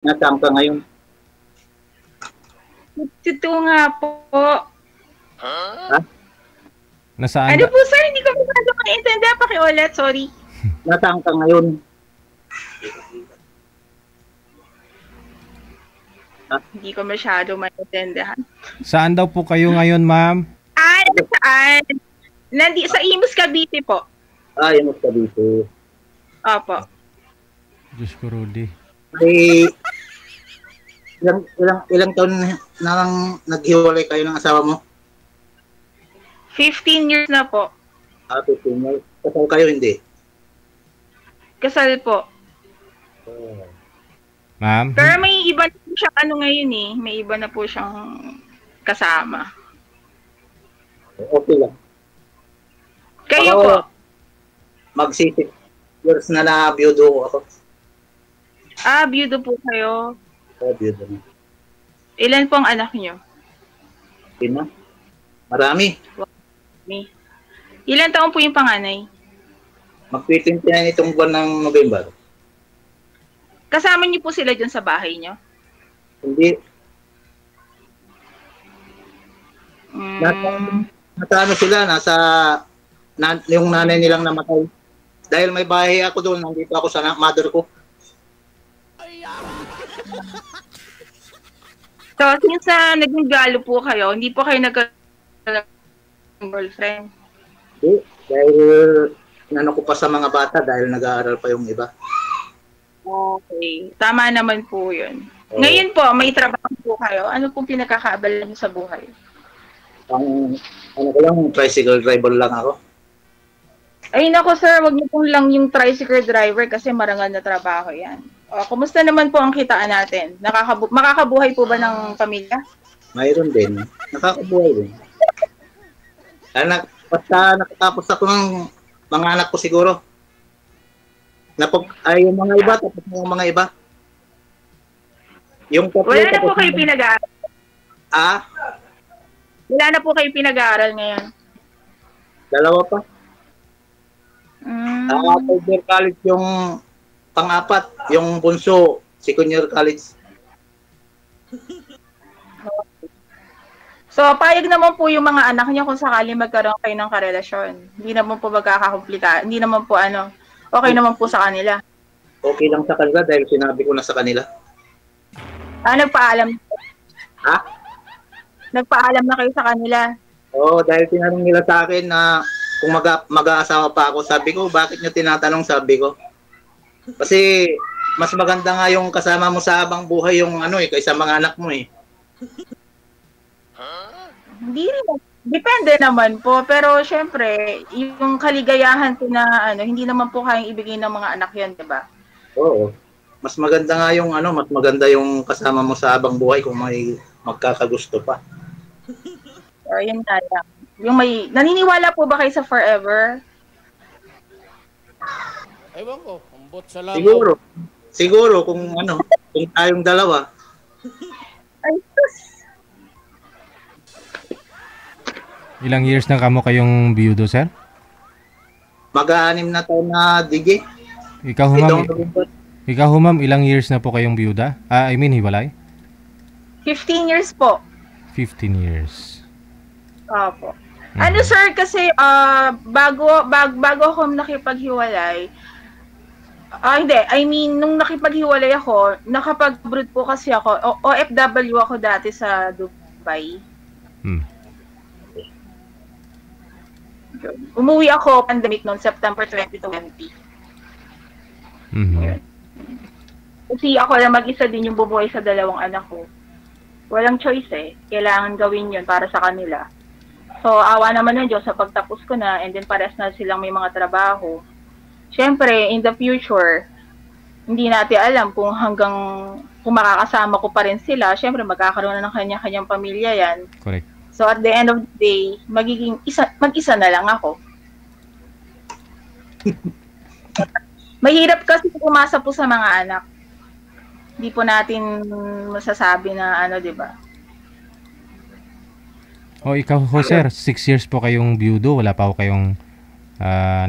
Nasaan ka ngayon? Ito nga po. Ha? Nasaan Ano ka? po sir, hindi ko masyado maintindihan. Pakiulit, sorry. Nasaan ka ngayon? Hindi ko masyado maintindihan. Saan daw po kayo ngayon, ma'am? Saan? Sa Imus, Cavite po. Yung ka dito. Opo. Diyos ko, Rudy. Ay, ilang taon na lang naghiwalay kayo ng asawa mo? 15 years na po. 15 years. Kasal kayo, hindi? Kasal po. Ma'am? Pero may iba na po siyang ano ngayon eh. May iba na po siyang kasama. Okay lang. Kayo Ako, po. Mag-6 years na na-biyudo ako. Byudo po kayo. Biyudo na. Ilan po ang anak niyo? Sino? Marami. Ilan taon po yung panganay? Mag-15 na itong buwan ng November. Kasama niyo po sila dyan sa bahay niyo? Hindi. Mm, Nasa ano sila, yung nanay nilang namatay. Dahil may bahay ako doon, nandito ako sa mother ko. so, since naging galo po kayo, hindi po kayo girlfriend. Hindi. Dahil inano ko pa sa mga bata dahil nag-aaral pa yung iba. Okay. Tama naman po yun. Oo. Ngayon po, may trabaho po kayo. Ano pong pinagkakaabala niyo sa buhay? Ano ko lang, tricycle driver lang ako. Ay nako sir, wag niyo pong lang yung tricycle driver kasi marangal na trabaho yan. Kumusta naman po ang kitaan natin? Makakabuhay po ba ng pamilya? Mayroon din. Nakakabuhay din. Basta nakatapos ako ng mga anak ko siguro. Yung mga iba, tapos yung mga iba. Yung tatlo, Wala na tapos po kayo yung- pinag-aaral. Wala na po kayo pinag-aaral ngayon. Dalawa pa. Mm. Third year college yung pang-apat. Yung bunso, second year college. So, payag naman po yung mga anak niya kung sakali magkaroon kayo ng karelasyon. Hindi naman po magkakakomplika. Hindi naman po okay naman po sa kanila. Okay lang sa kanila dahil sinabi ko na sa kanila. Nagpaalam. Ha? Nagpaalam na kayo sa kanila. Oo, dahil tinanong nila sa akin na kung mag-aasawa pa ako, sabi ko, bakit nyo tinatanong, sabi ko. Kasi mas maganda nga yung kasama mo sa habang buhay yung kaysa mga anak mo eh. Hindi rin. Depende naman po. Pero syempre, yung kaligayahan po na hindi naman po kayang ibigay ng mga anak yan, di ba? Oo. Mas maganda nga yung mas maganda yung kasama mo sa habang buhay kung may magkakagusto pa. So, yun nga lang. Naniniwala po ba kayo sa forever? Ewan ko, umbot sa labaw. Siguro kung kung tayong dalawa. Ay, sus. Ilang years na kamo kayong biyudo, sir? Mag-aanim na taon na DJ. Ikaw, ma'am, ilang years na po kayong biyuda? I mean, hiwalay? 15 years po. 15 years. Opo. Ano sir, kasi bago ako nakipaghiwalay, hindi, I mean, nung nakipaghiwalay ako, nakapag-brood po kasi ako, OFW ako dati sa Dubai. Umuwi ako pandemic noong September 2020. Mhm. Kasi ako lang mag-isa din yung bumuhay sa dalawang anak ko. Walang choice eh. Kailangan gawin yun para sa kanila. So, awa naman ng Diyos sa pagtapos ko na and then pares na silang may mga trabaho. Siyempre, in the future, hindi natin alam kung kung makakasama ko pa rin sila. Siyempre, magkakaroon na ng kanya-kanyang pamilya yan. Correct. So, at the end of the day, mag-isa na lang ako. Mahirap kasi umasa po sa mga anak. Hindi po natin masasabi na di ba? Ikaw ho, sir, 6 years po kayong biyudo, wala pa ho kayong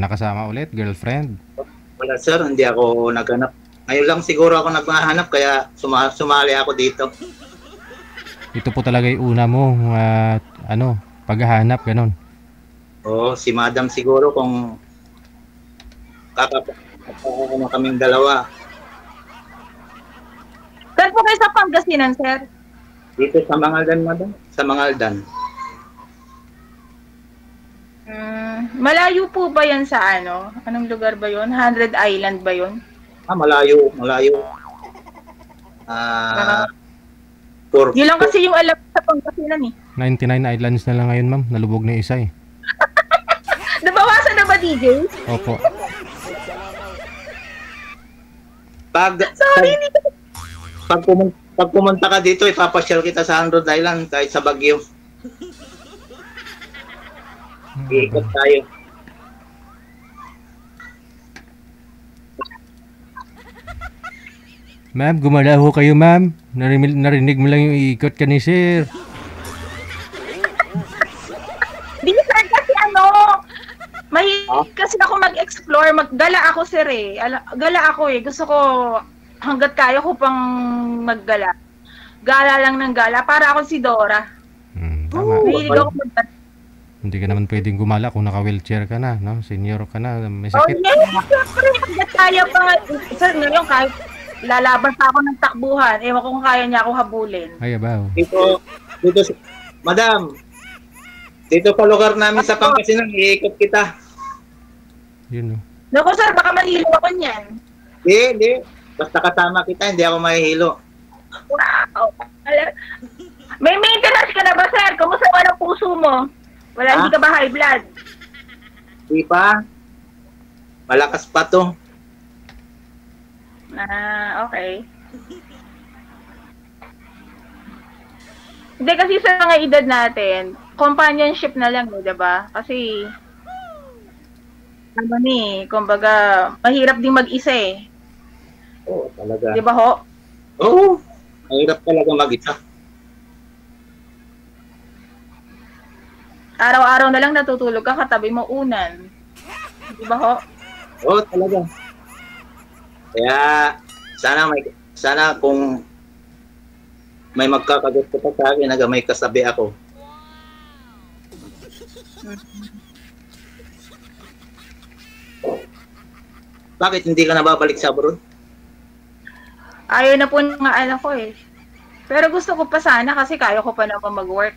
nakasama ulit, girlfriend? Wala sir, hindi ako naghanap. Ngayon lang siguro ako naghahanap kaya sumali ako dito. Ito po talaga yung una mo, paghahanap, ganon. Oo, si Madam siguro kung kakapagpapaano kaming dalawa. Saan po kayo sa Pangasinan, sir? Dito sa Mangaldan, Madam. Sa Mangaldan. Malayo po ba yan sa ano? Anong lugar ba yun? 100 Island ba yun? Malayo. Yun lang kasi yung alam sa Pangasinan eh. 99 islands na lang ngayon, ma'am. Nalubog na isa eh. Nabawasan na ba, DJ? Opo. Sorry, hindi ko. Pag pumunta ka dito, ipapasyal kita sa 100 Island kahit sa Baguio. Iikot tayo. Ma'am, gumala ho kayo, ma'am. Narinig mo lang yung iikot ka ni sir. Di sir, kasi mahilig kasi ako mag-explore, maggala ako sir eh. Gala ako eh. Gusto ko hanggat kaya ko pang maggala. Gala lang ng gala para ako si Dora. Tama. Mahilig ako maggala. Hindi ka naman pwedeng gumala kung naka-wheelchair ka na, no? Senior ka na, may Oh sakit. yes, siyempre, hanggat kaya pa. Sir, ngayon kahit lalaban pa ako ng takbuhan, ewan ko kung kaya niya ako habulin. Ay, abaw. Dito, Madam, dito pa lugar namin sa Pangasinan, iikot kita. Yun, no? Naku sir, baka mahilo ako niyan. Hindi. Basta kasama kita, hindi ako mahihilo. Wow. May maintenance ka na ba sir? Kumusta naman ang puso mo? Wala, hindi ka ba high blood? Di pa. Malakas pa to. Okay. Hindi kasi sa mga edad natin, companionship na lang, di ba? Kasi, kumbaga, mahirap din mag-isa eh. Oo, talaga. Di ba ho? Oo, mahirap talaga mag-isa. Araw-araw na lang natutulog ka, katabi mo unan. Di ba ho? Oo, talaga. Kaya, sana kung may magkakagusto pa sa akin, may kasabi ako. Bakit hindi ka nababalik sa abroad? Ayaw na po ng anak ko eh. Pero gusto ko pa sana kasi kaya ko pa naman mag-work.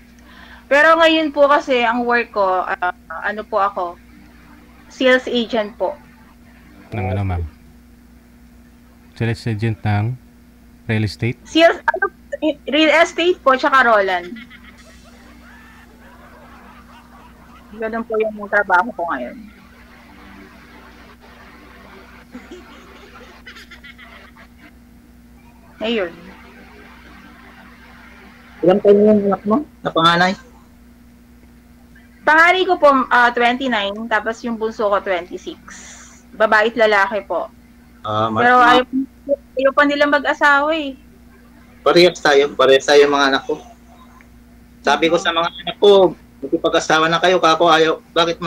Pero ngayon po kasi ang work ko, po ako, sales agent po. Ng ano, ma'am? Sales agent ng real estate? Sales, real estate po, tsaka Roland. Ganun po yung trabaho ko ngayon. Ayun. Ilang taon yung anak mo na panganay? Panganay ko po 29, tapos yung bunso ko 26. Babae at lalaki po. Pero ayaw pa nila mag-asawa eh. Parehas tayo mga anak ko. Sabi ko sa mga anak ko, makipag-asawa na kayo, kako ayaw. Bakit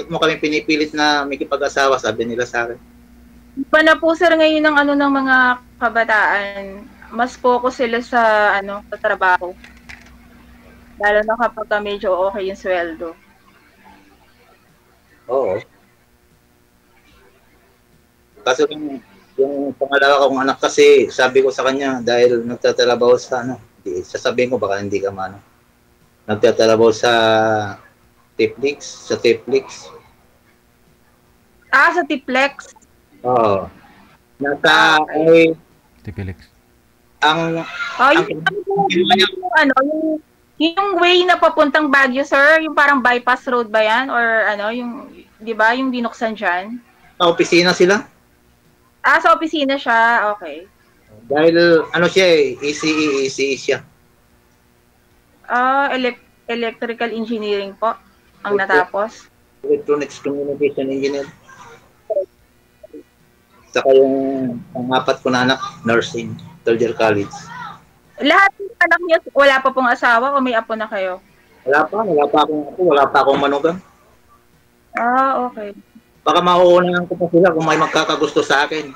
mo kami pinipilit na makipag-asawa, sabi nila sa akin. Iba na po sir ngayon ng mga kabataan, mas focus sila sa sa trabaho. Lalo na kapag medyo okay yung sweldo. Oo. Kasi yung pangalawa kong anak kasi, sabi ko sa kanya, dahil nagtatrabaho sa sasabihin ko baka hindi ka nagtatrabaho sa Tiplex. Sa Tiplex? Oo. Tiplex. Yung way na papuntang Baguio, sir, yung parang bypass road ba yan? Or yung, di ba, yung binuksan dyan? Sa opisina sila. Sa opisina siya, okay. Dahil, siya ECE siya. Electrical engineering po, ang natapos. Electronics Communication Engineer. Saka yung pang-apat ko na anak, nursing, third year college. Lahat ng anak niya, wala pa pong asawa o may apo na kayo? Wala pa akong apo, wala pa akong manugang. Okay. Baka mauunahan ko pa sila kung may magkakagusto sa akin.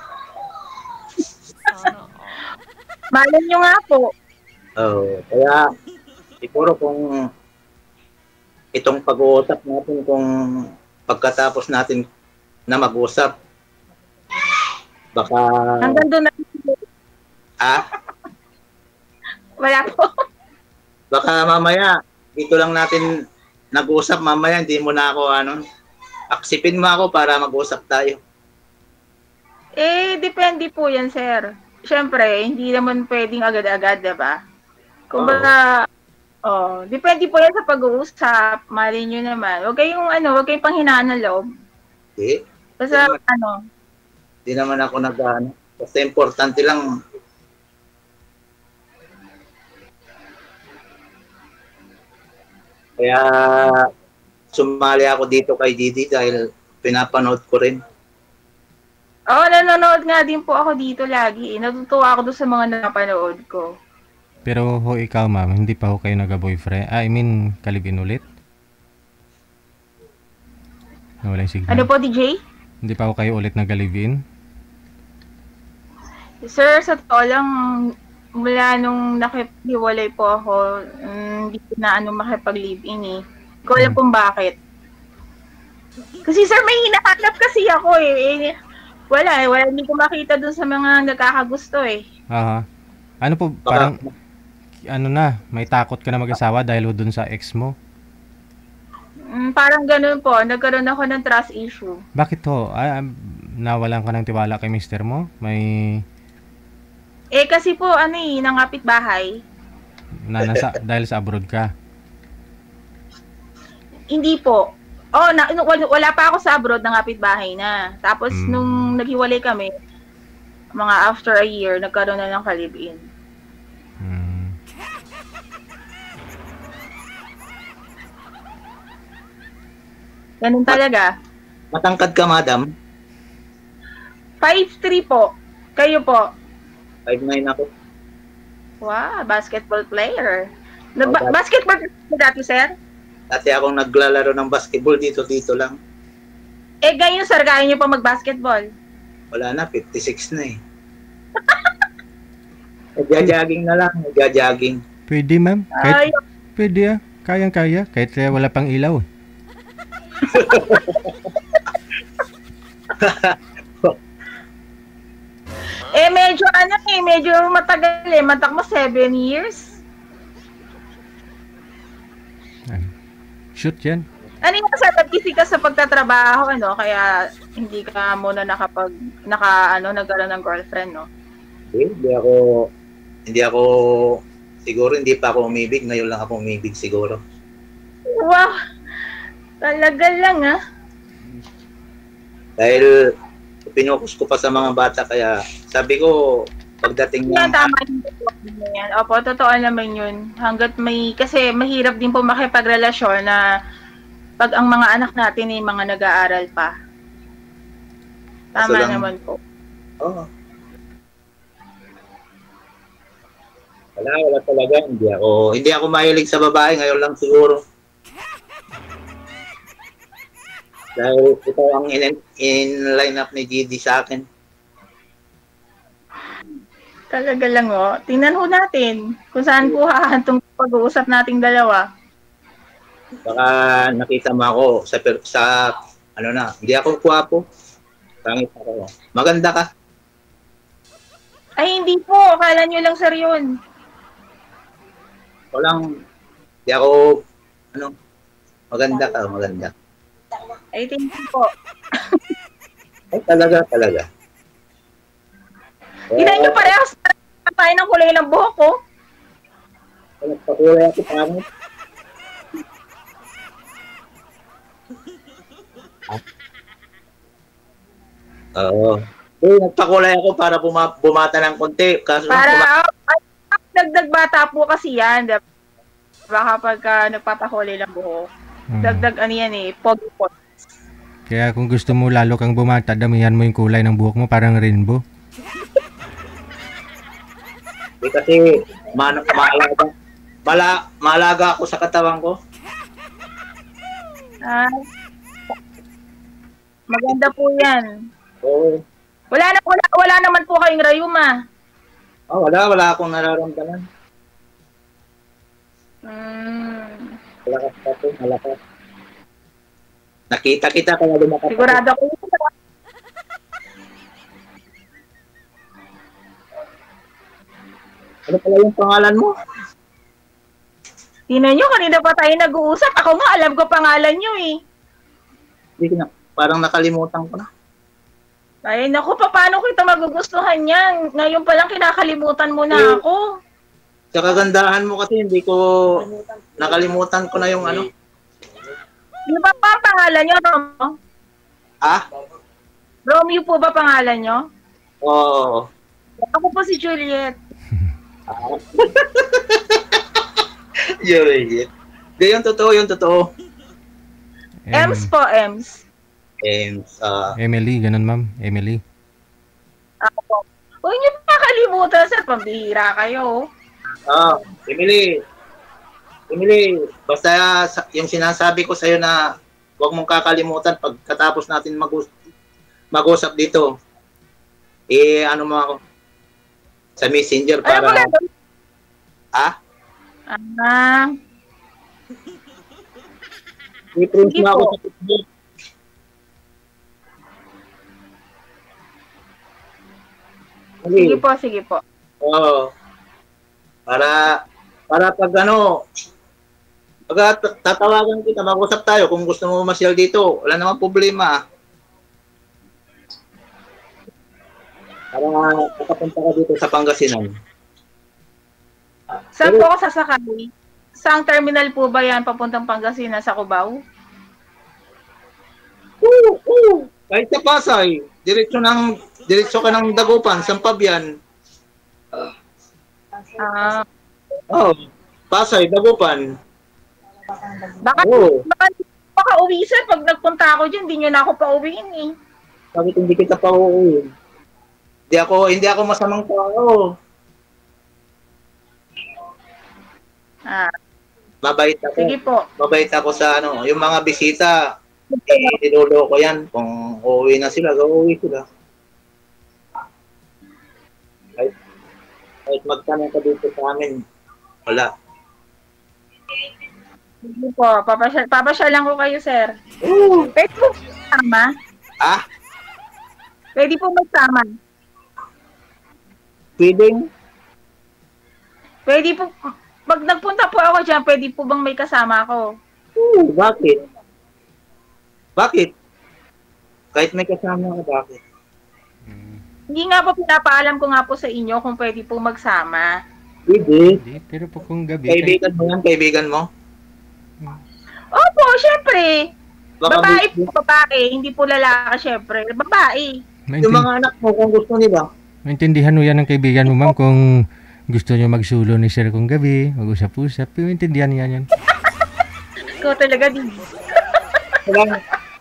Malay nyo nga po. Kaya siguro kung itong pag-uusap natin, kung pagkatapos natin na mag-usap, baka Hanggang doon na. Wala po. baka mamaya dito lang natin nag-usap, mamaya hindi mo na ako aksipin mo ako para mag-usap tayo. Depende po yan, sir. Siyempre, hindi naman pwedeng agad-agad, diba? Kumbaga, depende po yan sa pag-uusap. Mali nyo naman. Huwag kayong panghinaan ng loob. Okay? Basta, Hindi naman ako basta importante lang. Kaya sumali ako dito kay Didi dahil pinapanood ko rin. nanonood nga din po ako dito lagi. Natutuwa ako doon sa mga napanood ko. Pero ikaw ma'am, hindi pa kayo nag-boyfriend? I mean, kalibin ulit? Nawala yung signal. Ano po, DJ? Hindi pa kayo ulit nag-live-in? Sir, sa totoo lang, mula nung nakihiwalay po ako, hindi ko na makipag-live-in eh. Hindi ko alam kung bakit. Kasi sir, may hinahanap kasi ako eh. Wala, hindi ko makita dun sa mga nagkakagusto eh. Aha. Ano po, parang, may takot ka na mag-asawa dahil dun sa ex mo? Parang ganun po, nagkaroon ako ng trust issue. Bakit to? Nawalan ka ng tiwala kay mister mo? Kasi po, nangapit bahay. Dahil sa abroad ka? Hindi po. Wala pa ako sa abroad, nangapit bahay na. Tapos, nung naghiwalay kami, mga after a year, nagkaroon na ng kalib-in. Ganun talaga. Matangkad ka, madam? 5'3" po. Kayo po? 5'9" ako. Wow, basketball player. Basketball player dati, sir? Dati akong naglalaro ng basketball dito lang. Ngayon, sir, kaya niyo pa mag-basketball? Wala na, 56 na eh. Nagja-jogging na lang, nagja-jogging. Pwede, ma'am. Pwede Kayang-kaya. Kahit wala pang ilaw. Medyo matagal eh. Matak mo 7 years. Shoot yan. Ano yung busy ka sa pagtatrabaho, kaya hindi ka muna nagkaroon ng girlfriend, no? Hindi ako, siguro hindi pa ako umibig. Ngayon lang ako umibig siguro. Wow! Talaga lang, ha? Dahil pinukus ko pa sa mga bata, kaya sabi ko, pagdating ng... Tama yan. Opo, totoo naman yun. Kasi mahirap din po makipagrelasyon na pag ang mga anak natin ay mga nag-aaral pa. Tama naman po. Oo. Wala talaga. Hindi ako mahilig sa babae. Ngayon lang siguro. Dahil ito ang in-line up ni GD sa akin. Talaga lang, Tingnan ho natin kung saan po hahantong pag-uusap nating dalawa. Baka nakita mo ako hindi ako kwapo. Pangit ako. Maganda ka. Ay, hindi po. Akala nyo lang, sir, yun. Hindi ako, maganda ka, maganda. Ay, thank you po. Ay, talaga. Tignan nyo parehas tayo ng kulay ng buhok ko. Nagpakulay ako, pangit. Oo. Nagpakulay ako para bumata ng konti. Dagdag bata po kasi yan. Baka pagka nagpapakulay ng buhok. Dagdag pogi po. Kaya kung gusto mo lalo kang bumata, damihan mo yung kulay ng buhok mo, parang rainbow. Kasi malaga ako sa katawan ko. Maganda po yan. Oo. Wala naman po kayong rayuma. Oh, wala akong nararamdaman. Malakas pa to, malakas. Nakita kita kaya lumakas. Sigurado ko yun. Ano pala yung pangalan mo? Tingnan nyo, kanina pa tayo nag-uusap. Ako nga, alam ko pangalan nyo eh. Hindi ko na, parang nakalimutan ko na. Ay, naku, paano kita magugustuhan yan? Ngayon pa lang kinakalimutan mo na ako. Sa kagandahan mo kasi hindi ko nakalimutan ko na yung ano. Di ba pa ang pangalan nyo, Romo? Ah? Romeo po ba pangalan nyo? Oo. Ako po si Juliet. Juliet. Hindi, yung totoo, yung totoo. Ems po, Ems. Emily, ganun ma'am. Emily. Ako. Huwag nyo nakalimutan, sir. Pambihira kayo. Emily. Emily, basta yung sinasabi ko sa'yo na huwag mong kakalimutan pagkatapos natin mag-usap dito. Ano mo ako? Sa Messenger para... I-print mo ako sa Facebook. Sige po, sige po. Oo. Para pag pag tatawagan kita, mag-usap tayo kung gusto mo masyal dito. Wala namang problema. Para makapunta ka dito sa Pangasinan. Saan po ako sasakay? Saang terminal po ba yan papuntang Pangasinan sa Cubao? Oo. Kahit sa Pasay, diretso ka ng Dagupan, Sampabian. Pasay, Dagupan. Baka uwi sir, pag nagpunta ako dyan, hindi nyo na ako pa-uwiin eh. Bakit hindi kita pa-uwiin? Hindi ako masamang tao. Mabait ako. Sige po. Mabait ako sa yung mga bisita. Nilulo ko yan. Kung uuwi na sila, uuwi sila. Kahit magtanong ka dito sa amin, wala. Sige po, papasyalan ko kayo, sir. Pwede po magsama? Pwede po magsama? Pwede po, pag nagpunta po ako dyan, pwede po bang may kasama ako? Bakit? Bakit? Kahit may kasama ka, bakit? Hindi nga po, pinapaalam ko nga po sa inyo kung pwede po magsama. Hindi, pero po kung gabi. Kaibigan mo yan, kaibigan mo? Opo, syempre. Baka Babae po, babae. Hindi po lalaki, syempre. Babae. Yung mga anak mo, kung gusto nila. Maintindihan mo yan ng kaibigan mo, ma'am, kung gusto nyo magsulo ni sir kung gabi, mag-usap-usap, maintindihan yan yan. Ikaw talaga din.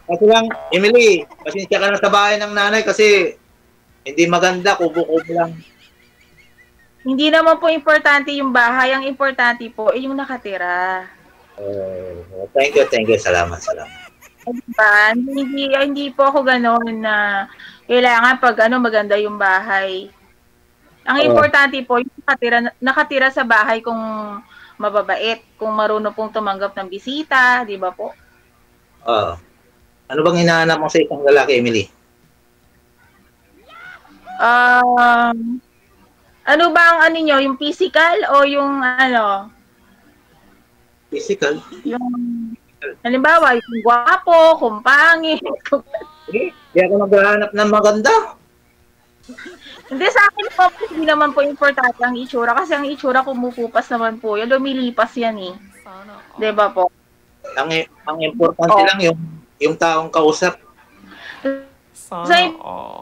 Kasi lang, Emily, pasensya ka na sa bahay ng nanay kasi hindi maganda, kubo-kubo lang. Hindi naman po importante yung bahay. Ang importante po ay yung nakatira. Thank you. Salamat. Diba? Hindi po ako gano'n na kailangan pag maganda yung bahay. Ang importante po, yung nakatira sa bahay kung mababait, kung marunong pong tumanggap ng bisita, di ba po? Ano bang hinahanap mo sa isang lalaki, Emily? Ano ba ang nyo, yung physical o yung Physical? Yung, halimbawa, yung gwapo, kung pangit. Hindi ako naghahanap ng maganda. Hindi, sa akin po, hindi naman po importante ang itsura kasi ang itsura kumukupas naman po. Yung lumilipas yan eh. Diba po? Ang importante lang yung taong kausap. So,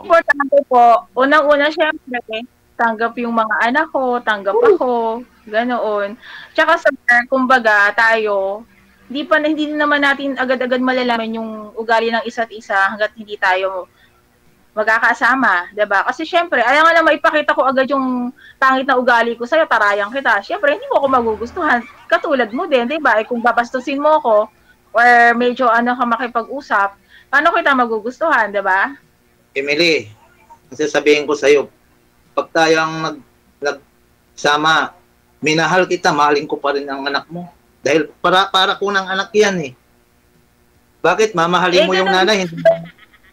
importante po, unang-una syempre, tanggap yung mga anak ko, tanggap ako, ganoon. Tsaka sa kumbaga, tayo, hindi naman natin agad-agad malalaman yung ugali ng isa't isa hanggat hindi tayo magkakasama, 'di ba? Kasi syempre, ayaw nga na maipakita ko agad yung pangit na ugali ko sa'yo, tarayang kita. Syempre, hindi mo ako magugustuhan. Katulad mo din, 'di ba? Kung babastusin mo ako or medyo ka makipag-usap, paano kita magugustuhan, 'di ba? Emily, sasabihin ko sa'yo, pag tayo ang nagsama, minahal kita, mahalin ko pa rin ang anak mo. Dahil para ko ng anak yan eh. Bakit mamahalin mo yung ganun. nanay?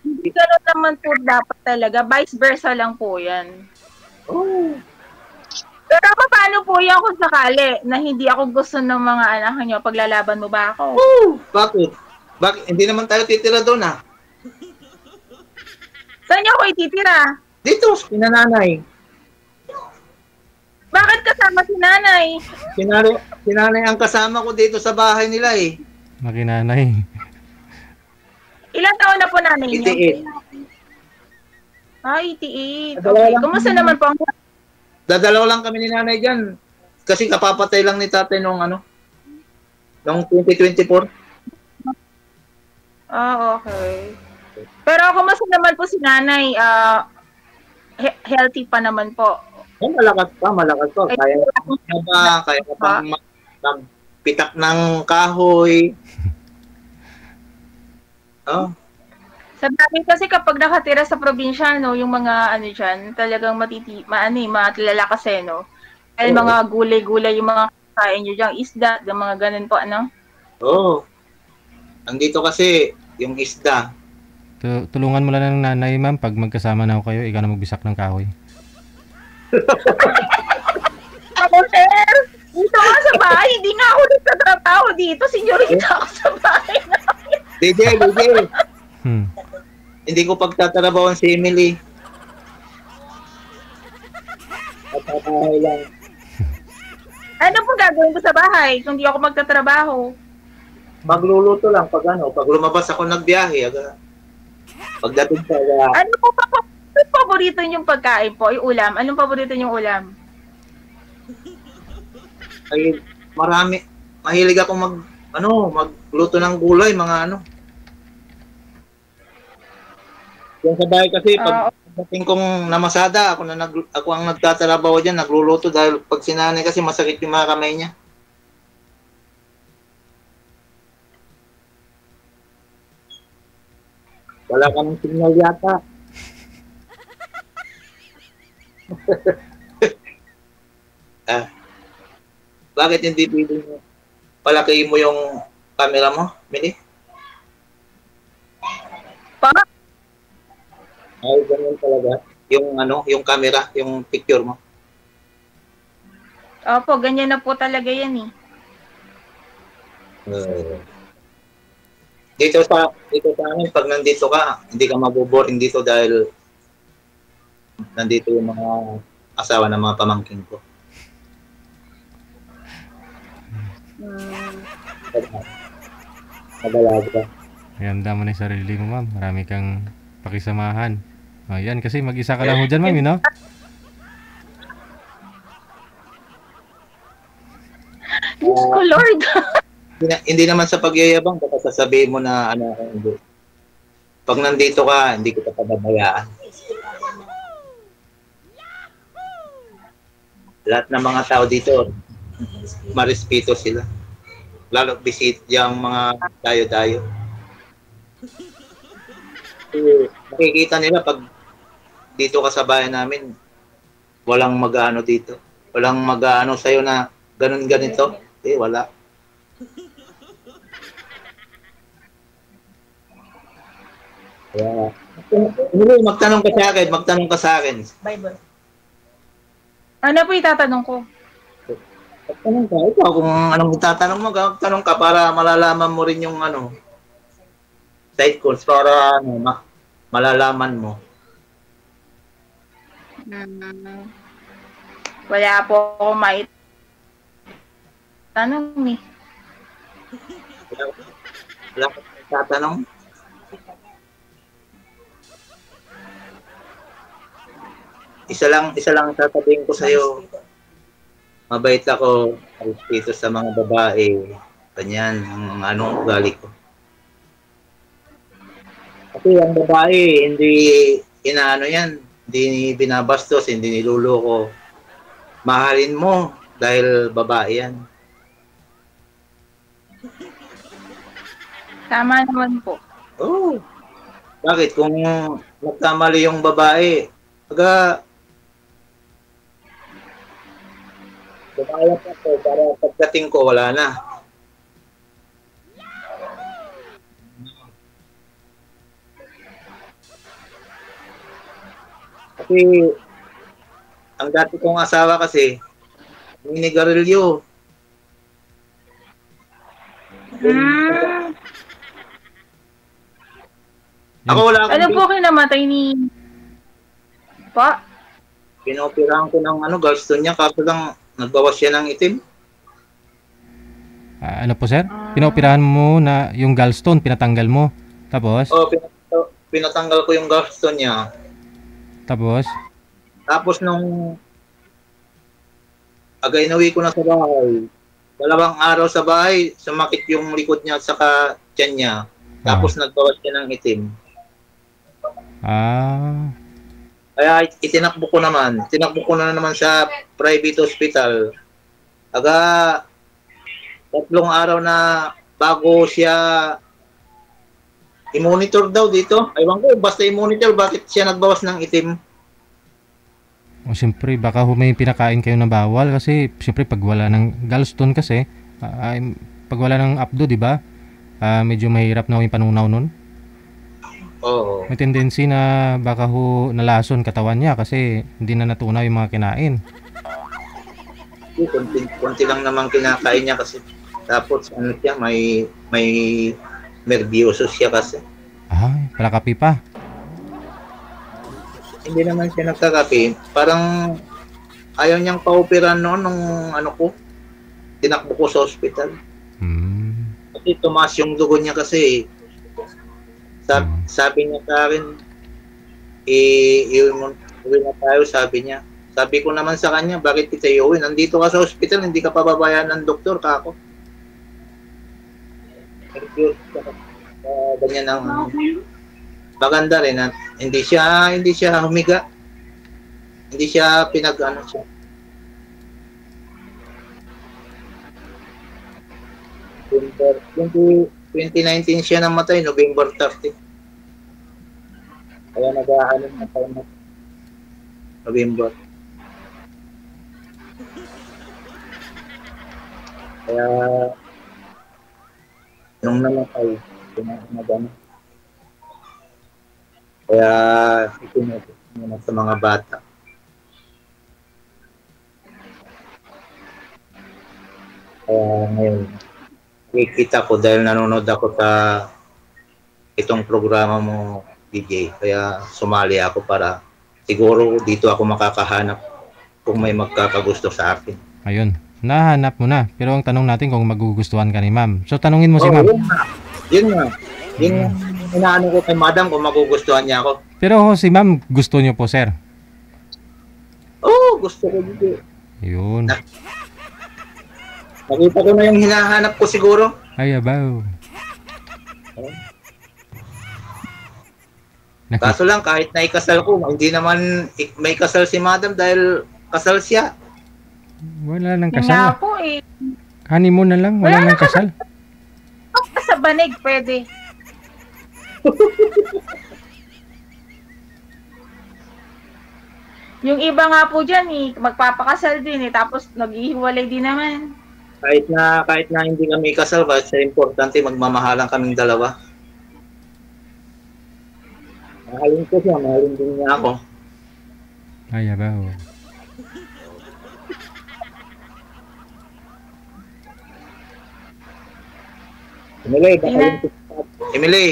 Hindi ganun naman po dapat talaga. Vice versa lang po yan. Oh. Pero paano po yan kung sakali na hindi ako gusto ng mga anak nyo? Paglalaban mo ba ako? Bakit? Hindi naman tayo titira doon ah. Saan niyo ako ititira? Dito, pinananay. Bakit kasama si nanay? Sinanay ang kasama ko dito sa bahay nila eh. Makinanay. Ilang taon na po nanay niyo? 88. 88. Okay. Kumusta naman po ang... Dadalaw lang kami ni nanay dyan. Kasi kapapatay lang ni tatay nung noong 2024. Okay. Pero kumusta naman po si nanay? Healthy pa naman po. Oh, malakas pa. Kaya ka pa magpitak ng kahoy. Oh. Sa dami kasi kapag nakatira sa probinsya, no, yung mga dyan, talagang matilala kasi, no? Dahil mga gulay-gulay yung mga kain nyo dyan, isda, yung mga ganun po, ano? Oo. Andito kasi yung isda. Tulungan mo lang ng nanay, ma'am, pag magkasama na ako kayo, ikaw na magbisak ng kahoy. Ako, sir! Dito nga sa bahay, hindi nga ako nagtatrabaho dito. Senyorita ako sa bahay namin. DJ. Hindi ko pagtatrabaho si Emily. Pagtatrabaho lang. Ano po gagawin ko sa bahay kung di ako magtatrabaho? Magluluto lang pag lumabas ako nagbiyahe. Pagdating sa... Ano po paborito niyong pagkain po? Yung ulam? Anong paborito niyong ulam? Ay, marami. Mahilig ako magluto ng gulay, mga Yung sa bahay kasi, pagdating kong namasada, ako ang nagtatrabaho dyan, nagluluto dahil pag sinanay kasi masakit yung mga kamay niya. Wala kang signal yata. Bakit hindi pwede mo palakihin mo yung camera mo, Mini? Ay, ganyan talaga. Yung camera, yung picture mo. Opo, ganyan na po talaga yan eh. Dito sa amin, pag nandito ka, hindi ka maboboring dito dahil nandito yung mga asawa ng mga pamangkin ko. Nagalaga. Ganda mo na yung sarili mo, ma'am. Marami kang pakisamahan. Ayan, kasi mag-isa ka lang mo dyan, ma'am, you know? Diyos ko, Lord. Hindi naman sa pagyayabang, baka sasabihin mo na hindi. Pag nandito ka, hindi kita pababayaan. Lahat ng mga tao dito, marespeto sila. Lalo visit yung mga dayo-dayo. Makikita nila pag dito ka sa bahay namin, walang mag-ano dito. Walang mag-ano sa'yo na ganun-ganito. Wala. Magtanong ka sa akin. Bible. Ano po itatanong ko? Magtanong ka. Ikaw kung anong itatanong mo, magtanong ka para malalaman mo rin yung side calls para malalaman mo. Wala po ako tanong eh. Wala ka tatanong? Isa lang sasabihin ko sa'yo. Mabait ako, respeto sa mga babae. Ganyan, ang ugali ko. Kasi ang babae, hindi yan. Hindi binabastos, hindi niluloko. Mahalin mo dahil babae yan. Tama naman po. Oh. Bakit? Kung nagkamali yung babae, Lumayas ako para pagdating ko, wala na. Kasi, ang dati kong asawa kasi, ninigarilyo. Hmm. Ako wala akong Ano po kinamatay ni... Pa? pinoperahan ko ng gallstone niya, kaso lang nagbawas siya ng itim. Ano po, sir? Pinaoperahan mo na yung gallstone, pinatanggal mo. Tapos? O, pinatanggal ko yung gallstone niya. Tapos? Tapos nung inuwi ko na sa bahay, 2 araw sa bahay, sumakit yung likod niya at saka tiyan niya. Tapos nagbawas siya ng itim. Kaya itinakbo ko naman. Tinakbo ko na naman sa private hospital. 3 araw na bago siya i-monitor daw dito. Aywan ko, basta i-monitor, bakit siya nagbawas ng itim? O siyempre, baka may pinakain kayo na bawal kasi siyempre pag wala ng gallstone kasi, pag wala ng apdo, di ba? Medyo mahirap na yung panunaw nun. Oo. May tendency na baka nalason katawan niya kasi hindi na natunaw yung mga kinain. Konti lang naman kinakain niya kasi. Tapos siya, may nervioso siya kasi. Palakapi pa. Hindi naman siya nagkakape. Parang ayaw niyang pa-opera noon nung tinakbo ko sa ospital. Kasi tumaas yung dugo niya kasi. Sabi niya sa akin, iuwi na tayo, sabi niya. Sabi ko naman sa kanya, bakit kita iuwi? Nandito ka sa ospital, hindi ka pababayaan ng doktor, kako. Ganyan ang maganda rin at hindi siya humiga. Hindi siya siya. November 2019 siya namatay, November 30. Kaya nag-aalam na tayo na November. Kaya nung namatay, pinag-ano. Kaya itinutulong muna sa mga bata. Kaya ngayon, kikita ko dahil nanonood ako sa itong programa mo, DJ. Kaya sumali ako para siguro dito ako makakahanap kung may magkakagusto sa akin. Ayun, nahanap mo na. Pero ang tanong natin kung magugustuhan ka ni ma'am. So tanungin mo si ma'am. Yun nga. Yun inaano ko kay madam kung magugustuhan niya ako. Pero si ma'am, gusto niyo po, sir? Oo, gusto ko dito. Yun. Nakita ko na yung hinahanap ko siguro. Ay, abaw. Kaso lang, kahit na ikasal ko, hindi naman may kasal si madam dahil kasal siya. Wala nang Yun kasal. nga po eh. Honeymoon na lang, wala nang kasal. Sa banig, pwede. Yung iba nga po dyan magpapakasal din tapos naghihiwalay din naman. Kahit na hindi kami kasal, basta importante magmamahalan kaming dalawa. Mahalin ko siya, mahalin din niya ako. Ay, abaw. Emily, Emily,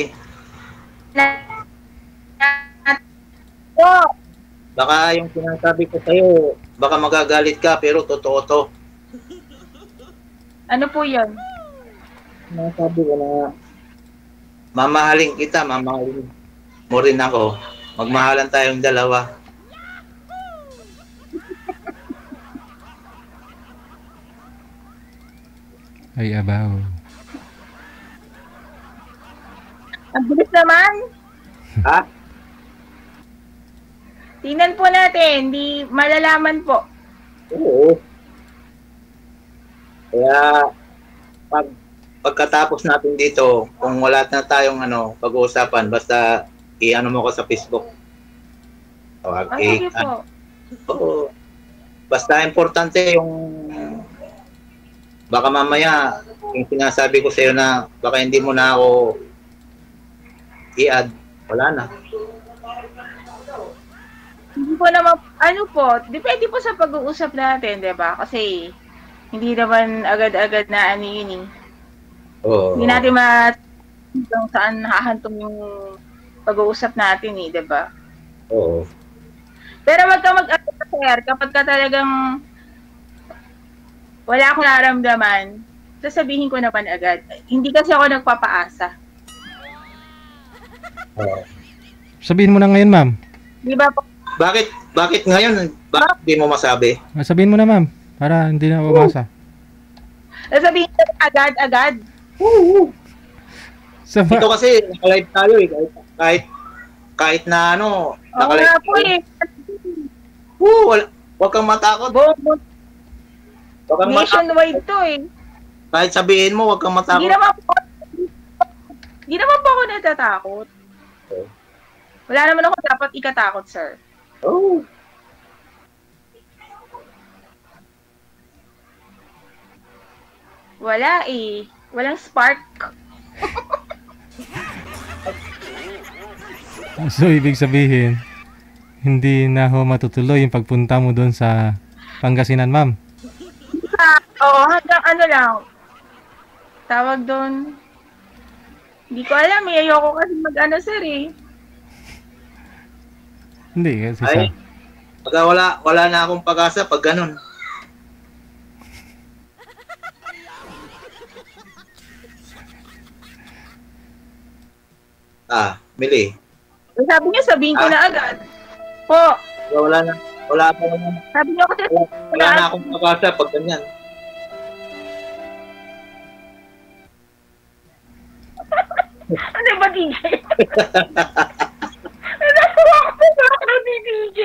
baka yung sinasabi ko sa'yo, baka magagalit ka, pero totoo to. Ano po yun? Sinasabi ko na mamahalin kita, mamahalin mo rin ako. Magmahalan tayong dalawa. Ay, abaw. Ang bilis naman. Ha? Tingnan po natin, di malalaman po. Oo. Kaya pagkatapos natin dito, kung wala na tayong pag-uusapan, basta i-ano mo ko sa Facebook. Sige po. Oo. Basta importante yung Baka mamaya, yung sinasabi ko sa'yo na baka hindi mo na ako i-add, wala na. Hindi po naman, ano po, depende po sa pag-uusap natin, di ba? Kasi, hindi naman agad-agad na ano yun eh. Oo. Hindi natin kung saan hahantong yung pag-uusap natin eh, di ba? Oo. Pero wag ka mag-alala, sir, kapag ka talagang wala akong nararamdaman, sasabihin ko naman agad. Hindi kasi ako nagpapaasa. Oo. Sabihin mo na ngayon, ma'am. Di ba po? Bakit ngayon? Bakit di mo masabi? Sabihin mo na, ma'am. Para hindi na umasa. Sasabihin ko agad-agad. Ito kasi, naka-live tayo eh. Kahit na ano, Oo nga po eh. Huwag kang matakot. Buong Huwag kang matakot. nationwide to eh. Kahit sabihin mo, huwag kang matakot. Hindi naman po ako natatakot. Oh. Wala naman ako dapat ikatakot, sir. Oh. Wala eh. Walang spark. So, ibig sabihin, hindi na ho matutuloy yung pagpunta mo doon sa Pangasinan, ma'am. Oo, hanggang ano lang. Tawag doon. Hindi ko alam eh. Ayoko kasi mag-ano, sir eh. Hindi, kasi Ay, pagka wala na akong pag-asa pag ganun. Mili. Sabi niya, sabihin ko na agad. Po, Wala pa naman. sabi niya kasi, Wala na akong pag-asa pag ganyan. ano ba, DJ? Natawa ako ni DJ.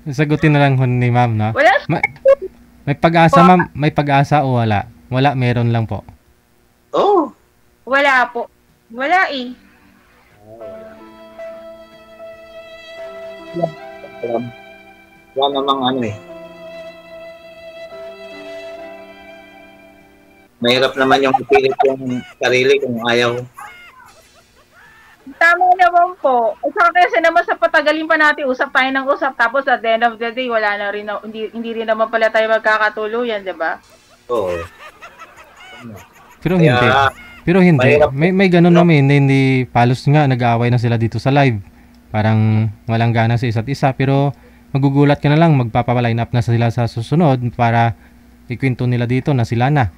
sagutin na lang ho ni ma'am, no? Wala. May pag-asa, ma'am? May pag-asa o wala? Wala, meron lang po. Oh. Wala po. Wala eh. Wala namang ano eh. Mahirap naman yung ipilit yung sarili kung ayaw. Tama naman po. At saka kasi naman sa patagalin pa natin, usap tayo ng usap. Tapos at the end of the day, wala na rin, hindi rin naman pala tayo magkakatuluyan, di ba? Oo. Pero hindi. Pero hindi. mahirap. May ganun naman. Hindi palos nga nag-aaway na sila dito sa live. Parang walang gana sa isa't isa. Pero magugulat ka na lang. Magpapaline up na sila sa susunod para ikwento nila dito na sila na.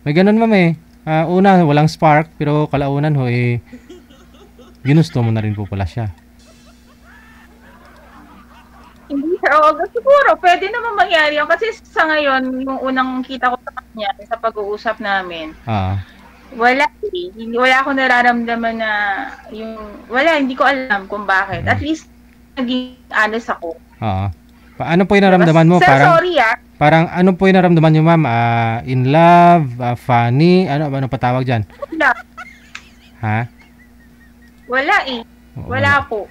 May ganun ma'am eh. Una, walang spark. Pero kalaunan ho eh, ginusto mo na rin po pala siya. Hindi siya. O, siguro, pwede naman mangyari yun. Kasi sa ngayon, yung unang kita ko sa kanya, sa pag-uusap namin, wala eh. Wala akong nararamdaman na hindi ko alam kung bakit. At least, naging honest ako. Ano po yung naramdaman mo? Sir, sorry ah. Parang ano po yung naramdaman nyo ma'am? In love? Funny? Ano patawag dyan? Wala. Ha? Wala eh. Wala po.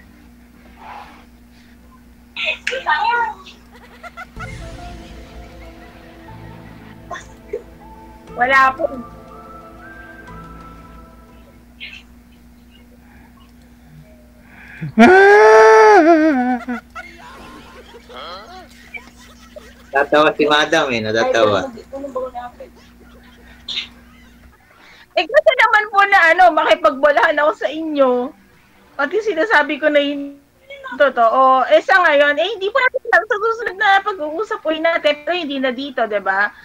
Wala po. Natatawa si Madam eh, natatawa. Kasi naman po na makipagbolahan ako sa inyo. At yung sinasabi ko na yun, totoo. Sa ngayon, hindi po natin sa susunod na pag-uusap po natin, pero hindi na dito, diba?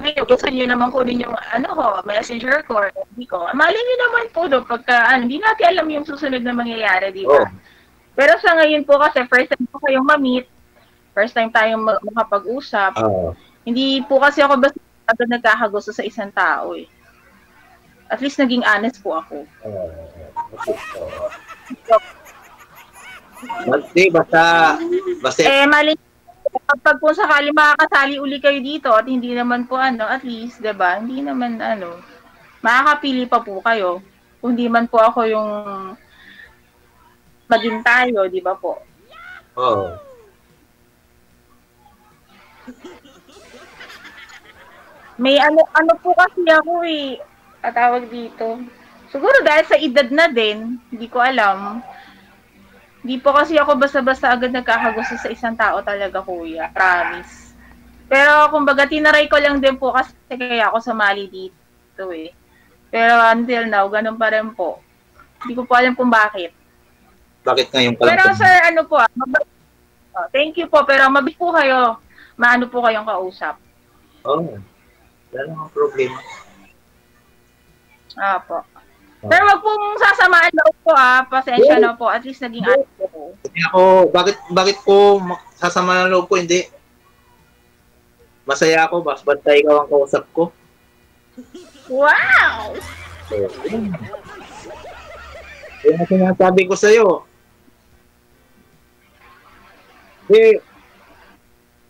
Ngayon, gusto nyo naman kunin yung messenger ko, hindi ko. Malay nyo naman po doon pagka, hindi natin alam yung susunod na mangyayari, diba? Pero sa ngayon po kasi, first time po kayong ma-meet, first time tayong makapag-usap. Hindi po kasi ako basta agad nagkakagusto sa isang tao eh. At least naging honest po ako. Basta mali kapag po sakali makakasali uli kayo dito at hindi naman po at least, 'di ba? Hindi naman makakapili pa po kayo. Kung di man po ako yung maging tayo, 'di ba po? May ano po kasi ako eh, tawag dito. Siguro dahil sa edad na din, hindi ko alam. Hindi po kasi ako basta-basta agad nagkakagusto sa isang tao talaga, kuya. Promise. Pero kumbaga tinaray ko lang din po kasi kaya ako sumali dito eh. Pero until now, ganun pa rin po. Hindi ko po alam kung bakit. Bakit ngayon ka lang? Pero sir, ano po thank you po, pero mabit po kayo. Maano po kayong kausap. Oo. Wala namang problema. Apo. Pero wag pong sasamaan loob ko pasensya na po. At least naging ano po. Hindi ako, bakit po sasama ng loob ko? Hindi. Masaya ako, basta ikaw ang kausap ko. Wow! Yan ang sinasabi ko sa'yo.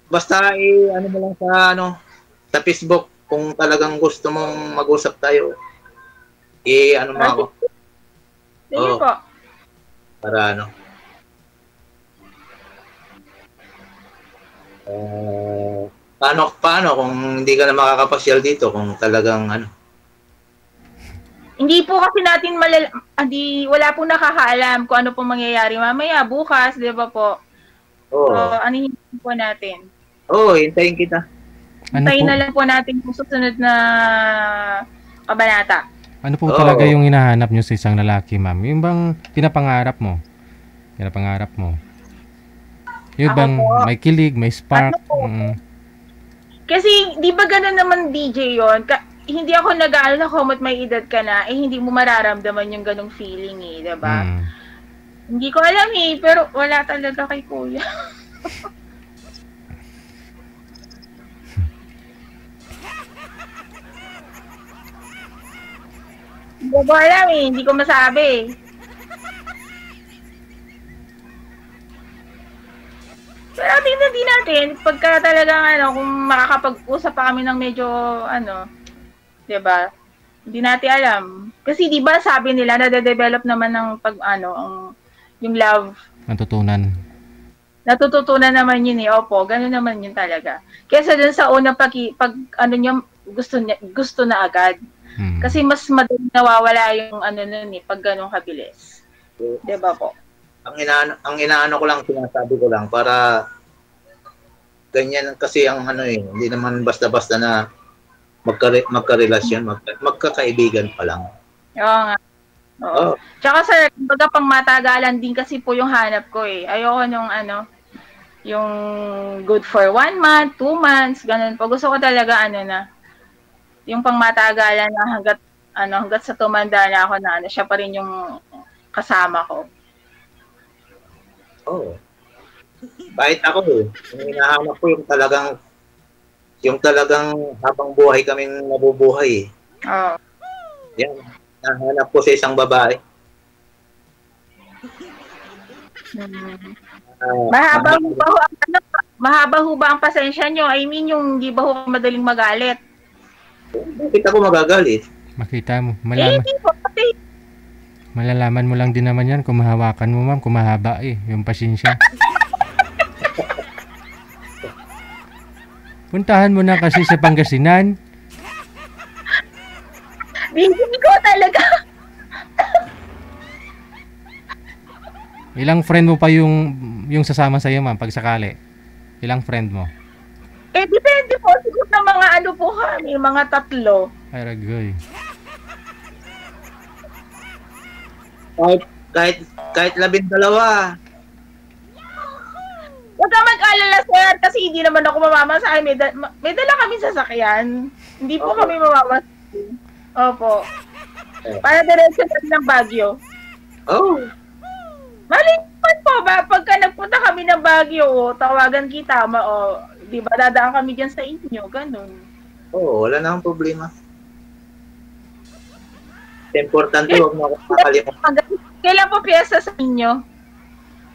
Basta ano mo lang sa Facebook kung talagang gusto mong mag-usap tayo. Ano mo ako. Sige po. Para paano kung hindi ka na makakapasyal dito kung talagang Hindi po kasi natin wala pong nakakaalam kung ano pong mangyayari mamaya, bukas, di ba po? Oo. So, anihin po natin. Oo, hintayin kita. Hintayin na lang po natin kung susunod na kabanata. Ano po talaga yung hinahanap nyo sa isang lalaki, ma'am? Yung bang pinapangarap mo? Yung Ako bang po. may kilig, may spark? Ano po? Kasi, di ba gano'n naman DJ yon? Hindi ako nag-aaral na kumot may edad ka na, hindi mo mararamdaman yung ganong feeling di ba? Hindi ko alam pero wala talaga kay kuya. Hindi ko alam hindi ko masabi. Pero tingnan din natin, pagka talagang kung makakapag-usap pa kami ng medyo, 'di ba? Hindi natin alam. Kasi 'di ba sabi nila na-develop naman ng yung love. Natututunan naman yun Opo, gano'n naman yun talaga. Kaysa dun sa unang gusto na agad. Kasi mas madaling nawawala yung pag ganun kabilis. 'Di ba po? Ang inaano ko lang, sinasabi ko lang para ganyan kasi ang hindi naman basta-basta na magkarelasyon, magkakaibigan pa lang. Oo nga. Oo. Tsaka sir, kumbaga pang matagalan din kasi po yung hanap ko Ayoko nung yung good for 1 month, 2 months, ganun po. Gusto ko talaga yung pang matagalan na hanggat sa tumanda na ako na siya pa rin yung kasama ko. Kahit ako yung hinahanap ko yung talagang habang buhay kaming nabubuhay. Yan, nahanap ko sa isang babae. Mahaba ho ba ang pasensya nyo? I mean, yung di ba ho madaling magalit? Bakit ako magagalit? Makita mo, malalaman mo lang din naman yan kung mahawakan mo, ma'am, kung mahaba yung pasensya. Puntahan mo na kasi sa Pangasinan. Hindi ko talaga. Ilang friend mo pa yung sasama sa'yo, ma'am, pag sakali? Ilang friend mo? Depende po. Siguro na mga po kami, mga 3. Ay, ragoy. Kahit 12. Huwag ka mag-alala, sir, kasi hindi naman ako mamamasahe. May dala kami sasakyan. Hindi po kami mamamasahe. Opo. Para diretso ng Baguio. Maliban po ba? Pagka nagpunta kami ng Baguio, tawagan kita, di ba dadaan kami dyan sa inyo, ganun. Wala na akong problema. Importante, huwag mo ako makalimutan. Kailan po piyesta sa inyo?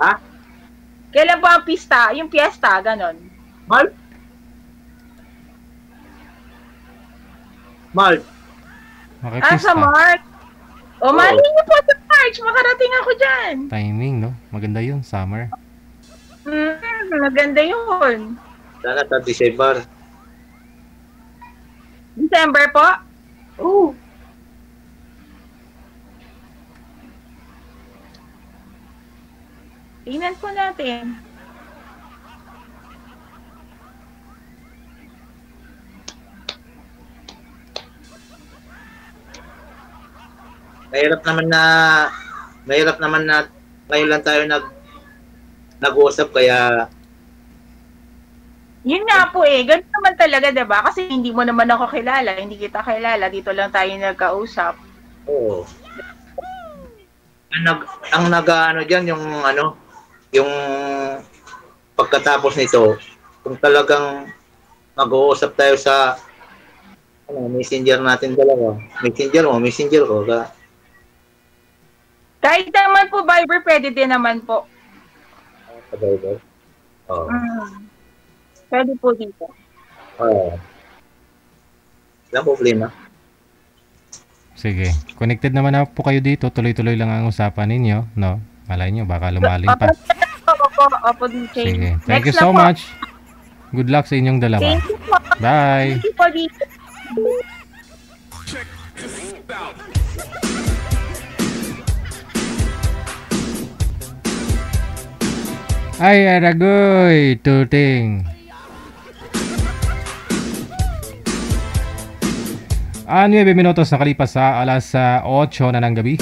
Ha? Kailan po ang pista? Yung piyesta, ganon. March. Sa March? Mali niyo po sa March. Makarating ako dyan. Timing, no? Maganda yun, summer. Maganda yun. Sana sa December. December po? Oo. Tingnan po natin. Mahirap naman na ngayon lang tayo nag-uusap kaya Yun nga po eh, ganun naman talaga, diba? Kasi hindi mo naman ako kilala, hindi kita kilala, dito lang tayo nagkausap. oo. Ang nag-ano diyan yung pagkatapos nito, kung talagang mag-uusap tayo sa messenger natin dalawa. Messenger ko. Kahit naman po Viber, pwede din naman po. Sabay. Oo. Pwede po dito. Oo. Walang problema. Sige. Connected naman na po kayo dito. Tuloy-tuloy lang ang usapan ninyo, no? Malay nyo, baka lumalim pa. Opo, DJ. Sige. Thank you Next so na po. much. Good luck sa inyong dalawa. Thank you po. Bye. Thank you po, DJ. Ay, aragoy, tuting. 9 minutos nakalipas sa alas 8 na ng gabi.